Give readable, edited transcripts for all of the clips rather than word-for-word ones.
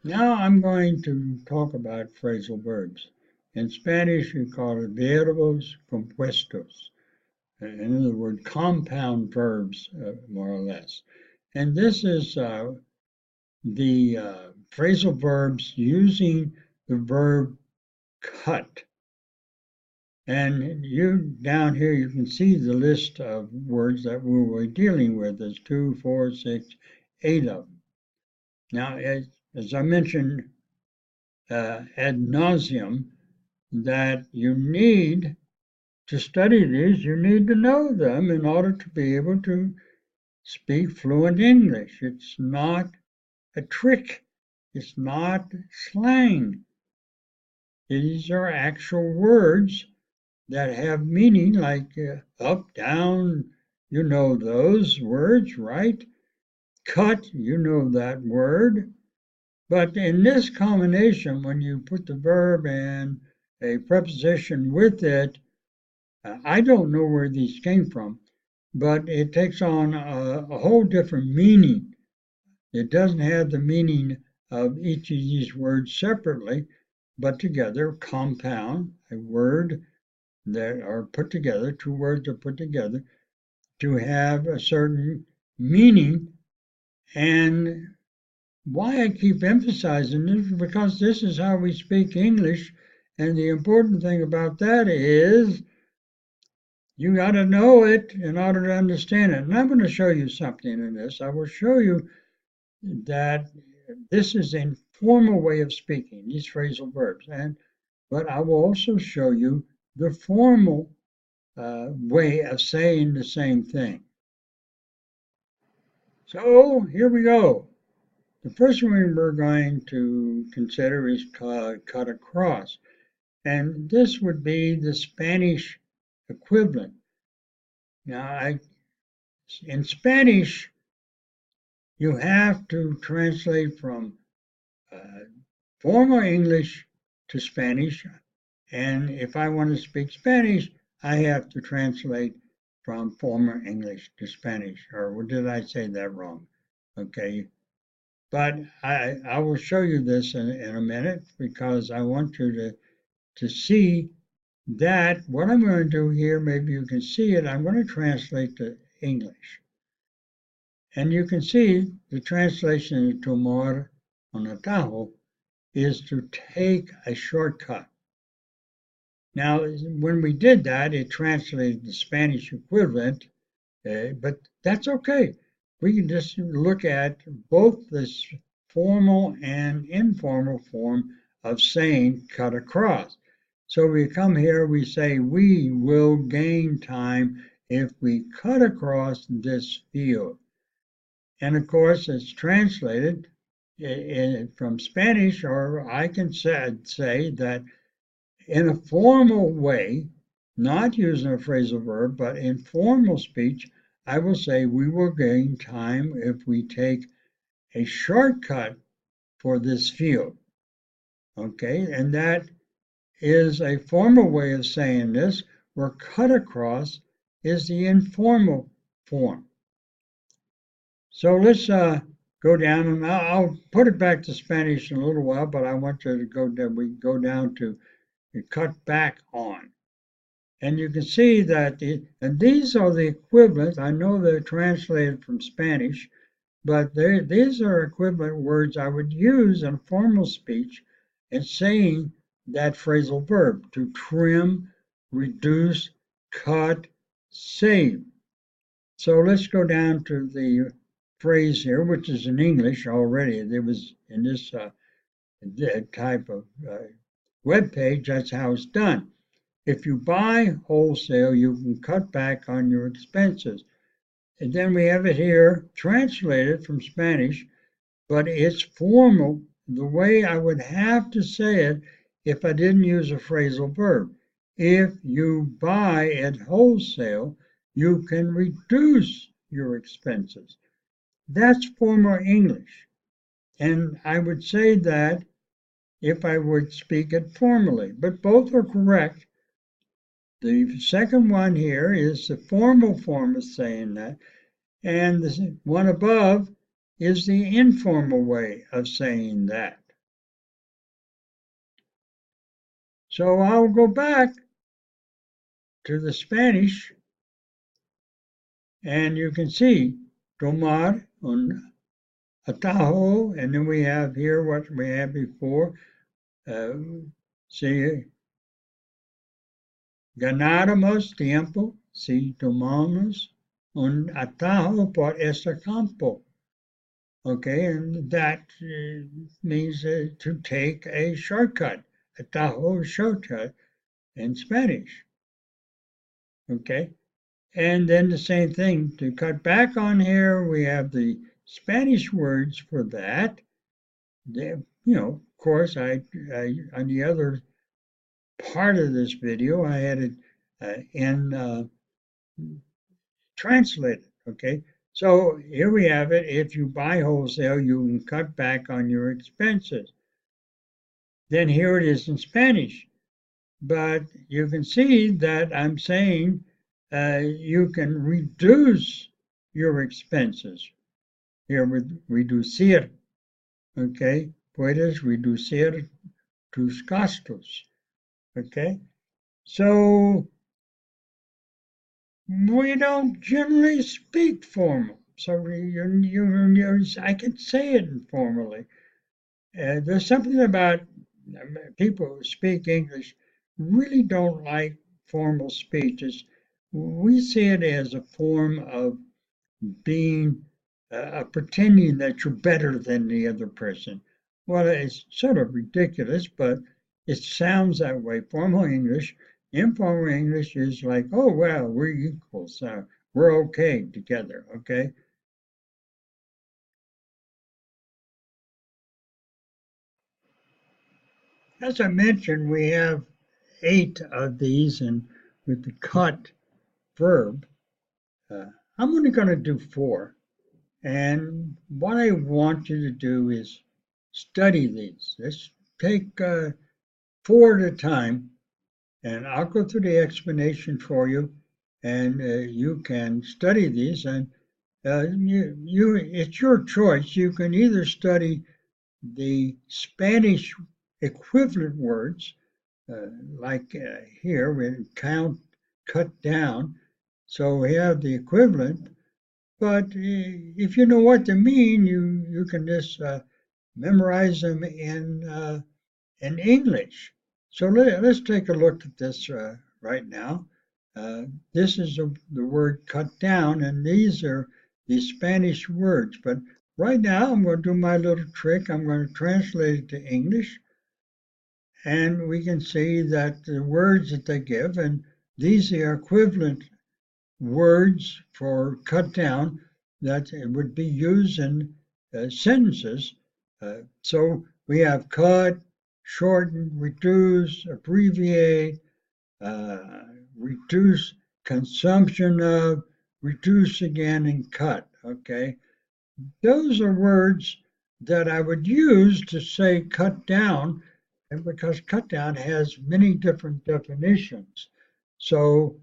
Now I'm going to talk about phrasal verbs. In Spanish, you call it verbos compuestos. In other words, compound verbs, more or less. And this is the phrasal verbs using the verb cut. And you down here, you can see the list of words that we were dealing with. There's 2, 4, 6, 8 of them. Now, as I mentioned ad nauseum, that you need to study these, you need to know them in order to be able to speak fluent English. It's not a trick. It's not slang. These are actual words that have meaning, like up, down, you know those words, right? Cut, you know that word. But in this combination, when you put the verb and a preposition with it, I don't know where these came from, but it takes on a whole different meaning. It doesn't have the meaning of each of these words separately, but together, compound, a word that are put together, two words are put together to have a certain meaning. And why I keep emphasizing this is because this is how we speak English. And the important thing about that is you got to know it in order to understand it. And I'm going to show you something in this. I will show you that this is a formal way of speaking, these phrasal verbs. But I will also show you the formal way of saying the same thing. So here we go. The first one we're going to consider is cut across. And this would be the Spanish equivalent. Now, in Spanish, you have to translate from formal English to Spanish. And if I want to speak Spanish, I have to translate from former English to Spanish. Or did I say that wrong? Okay. But I will show you this in a minute because I want you to see that what I'm going to do here, maybe you can see it, I'm going to translate to English. And you can see the translation to tomar on atajo is to take a shortcut. Now, when we did that, it translated the Spanish equivalent, but that's okay. We can just look at both this formal and informal form of saying cut across. So we come here, we say we will gain time if we cut across this field. And of course, it's translated from Spanish, or I can say that in a formal way, not using a phrasal verb, but in formal speech, I will say we will gain time if we take a shortcut for this field. Okay, and that is a formal way of saying this, where cut across is the informal form. So let's go down, and I'll put it back to Spanish in a little while, but I want you to go down to cut back on. And you can see that, and these are the equivalent. I know they're translated from Spanish, but these are equivalent words I would use in formal speech in saying that phrasal verb to trim, reduce, cut, save. So let's go down to the phrase here, which is in English already. There was in this type of web page, that's how it's done. If you buy wholesale, you can cut back on your expenses. And then we have it here translated from Spanish, but it's formal the way I would have to say it if I didn't use a phrasal verb. If you buy at wholesale, you can reduce your expenses. That's formal English. And I would say that if I would speak it formally, but both are correct. The second one here is the formal form of saying that, and the one above is the informal way of saying that. So I'll go back to the Spanish, and you can see tomar un atajo, and then we have here what we had before. See, ganáramos tiempo si tomamos un atajo por este campo. Okay, and that means to take a shortcut, atajo shortcut in Spanish. Okay, and then the same thing to cut back on here. We have the Spanish words for that. Of course, I on the other part of this video, I had it in translated. Okay, so here we have it. If you buy wholesale, you can cut back on your expenses. Then here it is in Spanish. But you can see that I'm saying you can reduce your expenses. Here with reducir, okay? Puedes reducir tus gastos, okay? So we don't generally speak formal. So I can say it informally. There's something about people who speak English really don't like formal speeches. We see it as a form of being pretending that you're better than the other person. Well, it's sort of ridiculous, but it sounds that way. Formal English, informal English is like, oh, well, we're equals. We're okay together, okay? As I mentioned, we have 8 of these, and with the cut verb, I'm only going to do 4. And what I want you to do is study these. Let's take 4 at a time, and I'll go through the explanation for you, and you can study these. And it's your choice. You can either study the Spanish equivalent words, like here we count, cut down. So we have the equivalent, but if you know what they mean, you can just memorize them in English. So let's take a look at this right now. This is the word cut down, and these are the Spanish words. But right now, I'm going to do my little trick. I'm going to translate it to English, and we can see that the words that they give, and these are equivalent words for cut down that would be used in sentences. So we have cut, shorten, reduce, abbreviate, reduce consumption of, reduce again, and cut. Okay, those are words that I would use to say cut down, and because cut down has many different definitions. So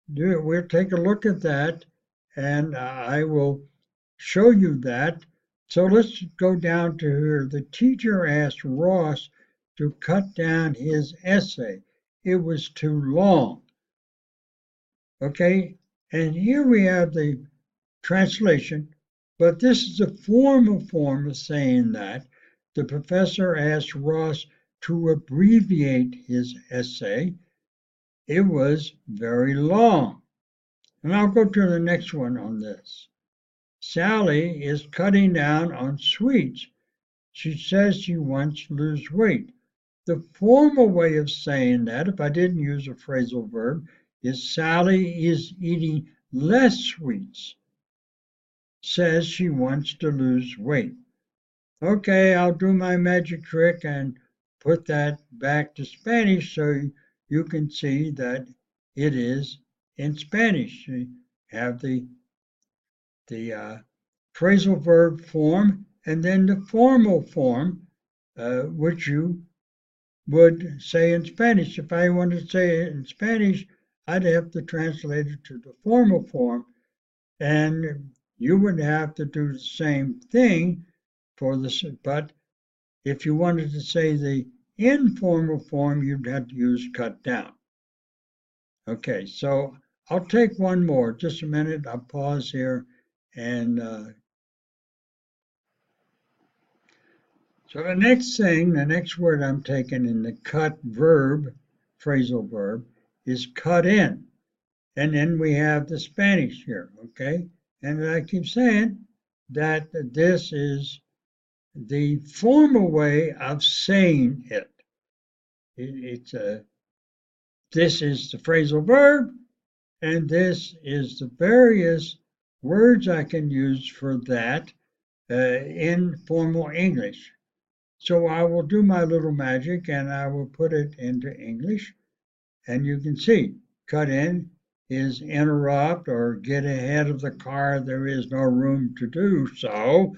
we'll take a look at that, and I will show you that. So let's go down to here. The teacher asked Ross to cut down his essay. It was too long. Okay, and here we have the translation, but this is a formal form of saying that. The professor asked Ross to abbreviate his essay. It was very long. And I'll go to the next one on this. Sally is cutting down on sweets. She says she wants to lose weight. The formal way of saying that, if I didn't use a phrasal verb, is Sally is eating less sweets. Says she wants to lose weight. Okay, I'll do my magic trick and put that back to Spanish so you can see that it is in Spanish. You have the phrasal verb form and then the formal form, which you would say in Spanish. If I wanted to say it in Spanish, I'd have to translate it to the formal form, and you would have to do the same thing for this. But if you wanted to say the informal form, you'd have to use cut down. Okay, so I'll take one more. Just a minute. I'll pause here. And so the next thing, the next word I'm taking in the cut verb, phrasal verb, is cut in. And then we have the Spanish here, okay? And I keep saying that this is the formal way of saying it. This is the phrasal verb, and this is the various words I can use for that in formal English. So I will do my little magic and I will put it into English, and you can see cut in is interrupt or get ahead of the car. There is no room to do so.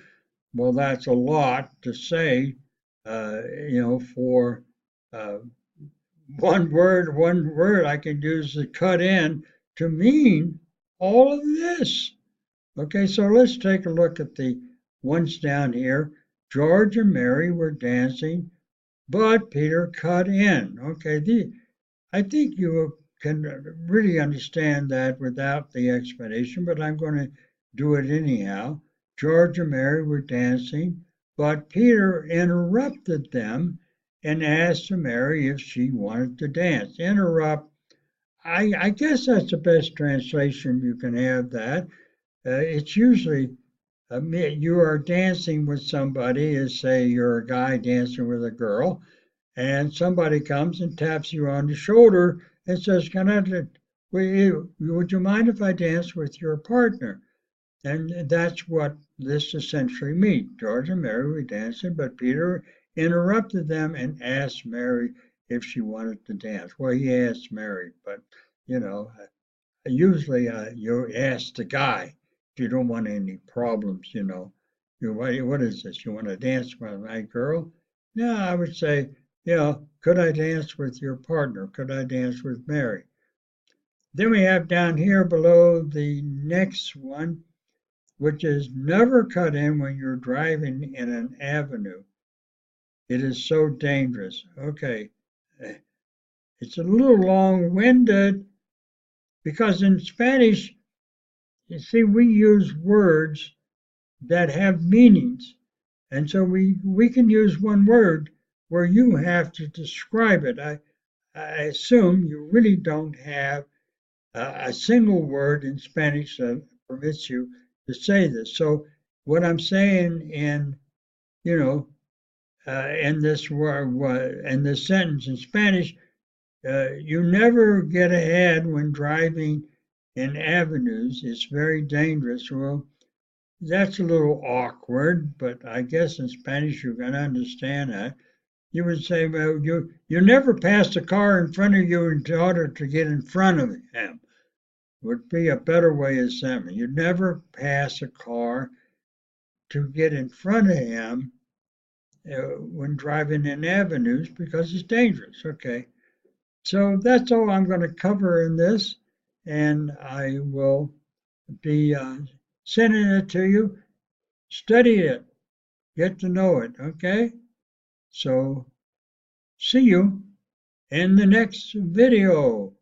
Well, that's a lot to say, for uh, one word I can use the cut in to mean all of this. Okay, so let's take a look at the ones down here. George and Mary were dancing, but Peter cut in. Okay, I think you can really understand that without the explanation, but I'm going to do it anyhow. George and Mary were dancing, but Peter interrupted them and asked Mary if she wanted to dance. Interrupt, I guess that's the best translation you can have that. It's usually you are dancing with somebody, as say you're a guy dancing with a girl, and somebody comes and taps you on the shoulder and says, would you mind if I dance with your partner? And that's what this essentially means. George and Mary were dancing, but Peter interrupted them and asked Mary if she wanted to dance. Well, he asked Mary, but you know, usually you ask the guy if you don't want any problems. What is this? You want to dance with my girl? No, I would say, could I dance with your partner? Could I dance with Mary? Then we have down here below the next one, which is never cut in when you're driving in an avenue. It is so dangerous. Okay, it's a little long-winded because in Spanish, you see, we use words that have meanings. And so we can use one word where you have to describe it. I assume you really don't have a single word in Spanish that permits you to say this. So what I'm saying in this word, in this sentence in Spanish, you never get ahead when driving in avenues. It's very dangerous. Well, that's a little awkward, but I guess in Spanish you can understand that. You would say, well, you never pass a car in front of you in order to get in front of him. Would be a better way of saying it. You never pass a car to get in front of him when driving in avenues because it's dangerous. Okay, so that's all I'm going to cover in this, and I will be sending it to you. Study it, get to know it. Okay, so see you in the next video.